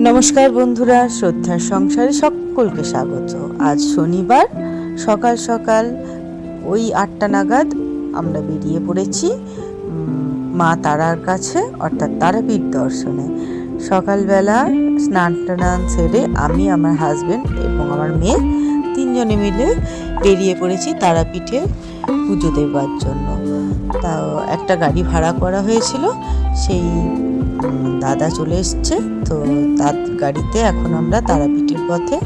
নমস্কার বন্ধুরা, শ্রদ্ধার সংসারে সকলকে স্বাগত। আজ শনিবার সকাল সকাল ওই 8টা নাগাদ আমরা বেরিয়ে পড়েছি মা তারার কাছে, অর্থাৎ তারাপীঠ দর্শনে। সকালবেলা স্নান টান সেরে আমি, আমার হাজবেন্ড এবং আমার মেয়ে তিনজনে মিলে বেরিয়ে পড়েছি তারাপীঠে পুজো দেবার জন্য। তাও একটা গাড়ি ভাড়া করা হয়েছিল, সেই দাদা চলে এসছে, তো তার গাড়িতে এখন আমরা তারাপীঠের পথে।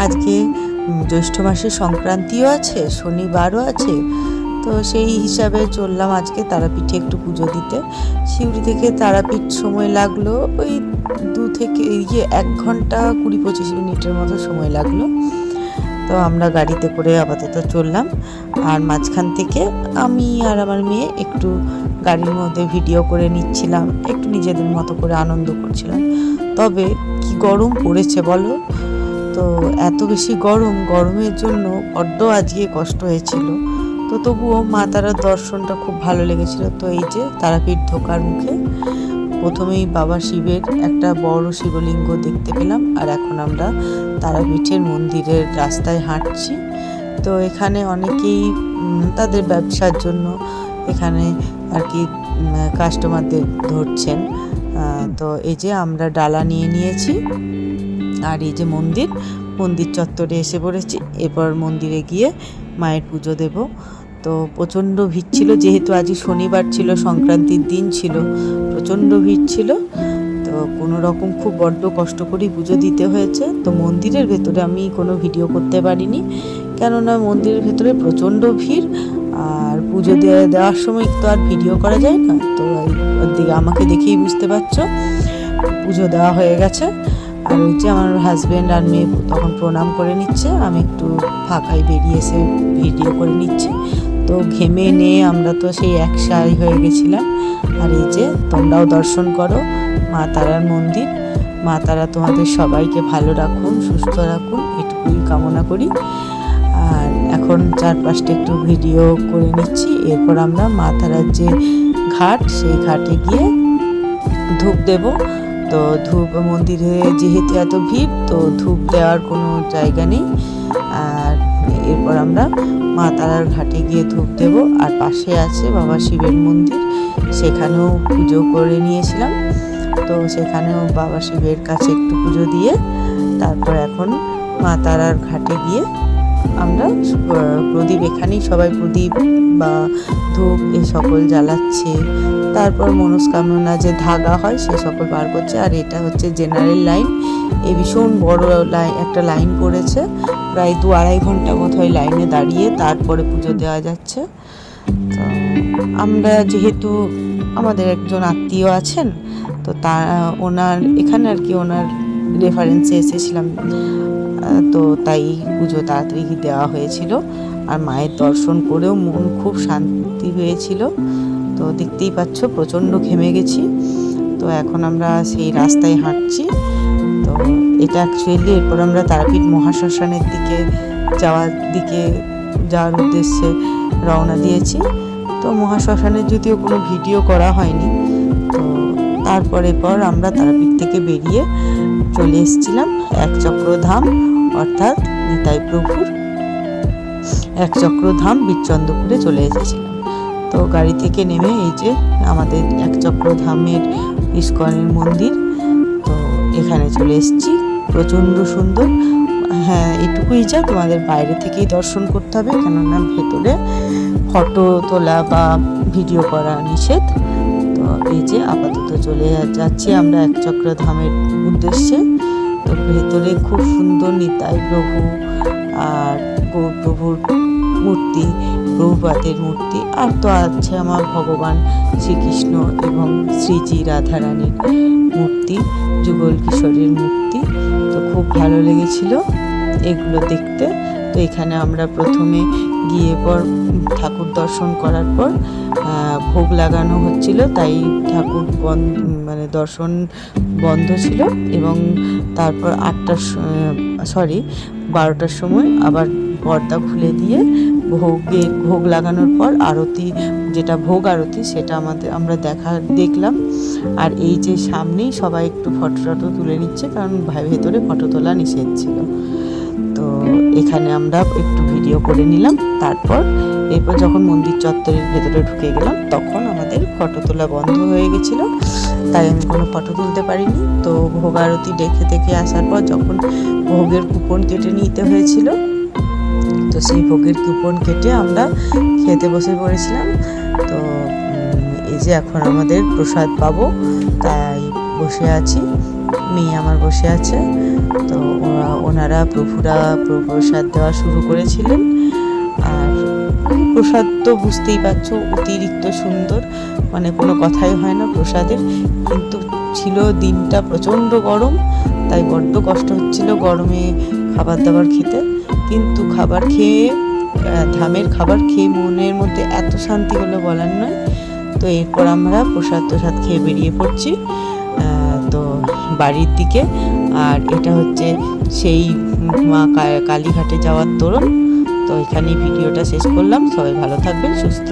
আজকে জ্যৈষ্ঠ মাসের সংক্রান্তিও আছে, শনিবারও আছে, তো সেই হিসাবে চললাম আজকে তারাপীঠে একটু পুজো দিতে। সিউড়ি থেকে তারাপীঠ সময় লাগলো ওই 1 ঘন্টা 20-25 মিনিটের মতো সময় লাগলো। তো আমরা গাড়িতে করে আপাতত চললাম, আর মাঝখান থেকে আমি আর আমার মেয়ে একটু গাড়ির মধ্যে ভিডিও করে নিচ্ছিলাম, একটু নিজেদের মতো করে আনন্দ করছিলাম। তবে কি গরম পড়েছে বলো তো, এত বেশি গরমের জন্য বড্ড আজকে কষ্ট হয়েছিল। তো তবুও মা তারার দর্শনটা খুব ভালো লেগেছিল। তো এই যে তারাপীঠ ঢোকার মুখে প্রথমেই বাবা শিবের একটা বড় শিবলিঙ্গ দেখতে পেলাম, আর এখন আমরা তারাপীঠের মন্দিরের রাস্তায় হাঁটছি। তো এখানে অনেকেই তাদের ব্যবসার জন্য এখানে আর কি কাস্টমারদের ধরছেন। তো এই যে আমরা ডালা নিয়ে নিয়েছি, আর এই যে মন্দির চত্বরে এসে পড়েছি। এরপর মন্দিরে গিয়ে মায়ের পুজো দেব। তো প্রচণ্ড ভিড় ছিল, যেহেতু আজই শনিবার ছিল, সংক্রান্তির দিন ছিল, প্রচণ্ড ভিড় ছিল। তো কোনো রকম খুব বড্ড কষ্ট করেই পুজো দিতে হয়েছে। তো মন্দিরের ভেতরে আমি কোনো ভিডিও করতে পারিনি, কেননা মন্দিরের ভেতরে প্রচণ্ড ভিড়, আর পুজো দেওয়ার সময় তো আর ভিডিও করা যায় না। তো ওদিকে আমাকে দেখেই বুঝতে পারছো পুজো দেওয়া হয়ে গেছে। আর ওই যে আমার হাজব্যান্ড আর মেয়ে তখন প্রণাম করে নিচ্ছে, আমি একটু ফাঁকায় বেরিয়ে এসে ভিডিও করে নিচ্ছি। তো ঘেমে নিয়ে আমরা তো সেই একসাই হয়ে গেছিলাম। আর এই যে তোমরাও দর্শন করো মা তারার মন্দির। মা তারা তোমাদের সবাইকে ভালো রাখুন, সুস্থ রাখুন, এটুকুই কামনা করি। আর এখন চারপাশটা একটু ভিডিও করে নিচ্ছি। এরপর আমরা মা তারার যে ঘাট, সেই ঘাটে গিয়ে ধূপ দেব। তো ধূপ, মন্দিরে যেহেতু এত ভিড়, তো ধূপ দেওয়ার কোনো জায়গা নেই। আর এরপর আমরা মা তারার ঘাটে গিয়ে ধূপ দেব। আর পাশে আছে বাবা শিবের মন্দির, সেখানেও পুজো করে নিয়েছিলাম। তো সেখানেও বাবা শিবের কাছে একটু পুজো দিয়ে তারপর এখন মা তারার ঘাটে গিয়ে আমরা প্রদীপ, এখানেই সবাই প্রদীপ বা ধূপ এই সকল জ্বালাচ্ছে। তারপর মনস্কামনা যে ধাগা হয় সে সকল বার করছে। আর এটা হচ্ছে জেনারেল লাইন, এই ভীষণ বড় একটা লাইন পড়েছে, প্রায় 2-2.5 ঘন্টা মতো ওই লাইনে দাঁড়িয়ে তারপরে পুজো দেওয়া যাচ্ছে। তো আমরা যেহেতু আমাদের একজন আত্মীয় আছেন, তো ওনার এখানে আর কি ওনার রেফারেন্সে এসেছিলাম, তো তাই পুজো তাড়াতাড়ি দেওয়া হয়েছিল। আর মায়ের দর্শন করেও মন খুব শান্তি হয়েছিল। তো দেখতেই পাচ্ছ প্রচণ্ড ঘেমে গেছি। তো এখন আমরা সেই রাস্তায় হাঁটছি। তো এটা অ্যাকচুয়ালি এরপর আমরা তারাপীঠ মহাশ্মশানের দিকে যাওয়ার উদ্দেশ্যে রওনা দিয়েছি। তো মহাশ্মশানের যদিও কোনো ভিডিও করা হয়নি। তো পর আমরা তারাপীঠ থেকে বেরিয়ে চলে এসেছিলাম একচক্রধাম, অর্থাৎ নিতাই প্রভুর একচক্রধাম বীরচন্দ্রপুরে চলে এসেছিলাম। তো গাড়ি থেকে নেমে এই যে আমাদের একচক্রধামের ইস্কনের মন্দির, তো এখানে চলে এসেছি। প্রচণ্ড সুন্দর। হ্যাঁ, এটুকুই যা তোমাদের বাইরে থেকেই দর্শন করতে হবে, কেননা ভেতরে ফটো তোলা বা ভিডিও করা নিষেধ। তো এই যে আপাতত চলে যাচ্ছি আমরা একচক্রধামের উদ্দেশ্যে। তো ভেতরে খুব সুন্দর নিতাই প্রভু আর গৌর প্রভুর মূর্তি, প্রভুপাদের মূর্তি, আর তো আছে আমার ভগবান শ্রীকৃষ্ণ এবং শ্রীজি রাধারানীর মূর্তি, যুগল কিশোরের মূর্তি। তো খুব ভালো লেগেছিল এগুলো দেখতে। তো এখানে আমরা প্রথমে গিয়ে পর ঠাকুর দর্শন করার পর ভোগ লাগানো হচ্ছিল, তাই ঠাকুর দর্শন বন্ধ ছিল। এবং তারপর 12টার সময় আবার পর্দা খুলে দিয়ে ভোগ লাগানোর পর আরতি, যেটা ভোগ আরতি, সেটা আমরা দেখলাম। আর এই যে সামনেই সবাই একটু ফটো তুলে নিচ্ছে, কারণ ভেতরে ফটো তোলা নিষেধ ছিল। তো এখানে আমরা একটু ভিডিও করে নিলাম। এরপর যখন মন্দির চত্বরের ভেতরে ঢুকে গেলাম, তখন আমাদের ফটো তোলা বন্ধ হয়ে গেছিলো, তাই আমি কোনো ফটো তুলতে পারিনি। তো ভোগ আরতি দেখে আসার পর যখন ভোগের কুপন কেটে নিতে হয়েছিল, তো সেই ভোগের কুপন কেটে আমরা খেতে বসে পড়েছিলাম। তো এই যে এখন আমাদের প্রসাদ পাবো, তাই বসে আছি, মেয়ে আমার বসে আছে। তো ওনারা প্রভুরা প্রসাদ দেওয়া শুরু করেছিলেন। আর প্রসাদ তো বুঝতেই পারছো, অতিরিক্ত সুন্দর, মানে কোনো কথাই হয় না প্রসাদের। কিন্তু ছিল দিনটা প্রচণ্ড গরম, তাই বড্ড কষ্ট হচ্ছিল গরমে খাবার দাবার খেতে। কিন্তু ধামের খাবার খেয়ে মনের মধ্যে এত শান্তি হলো বলার নয়। তো এরপর আমরা প্রসাদ খেয়ে বেরিয়ে পড়ছি তো বাড়ির দিকে। আর এটা হচ্ছে সেই মা কালীঘাটে যাওয়ার তোরণ। তো এখানেই ভিডিওটা শেষ করলাম। সবাই ভালো থাকবেন, সুস্থ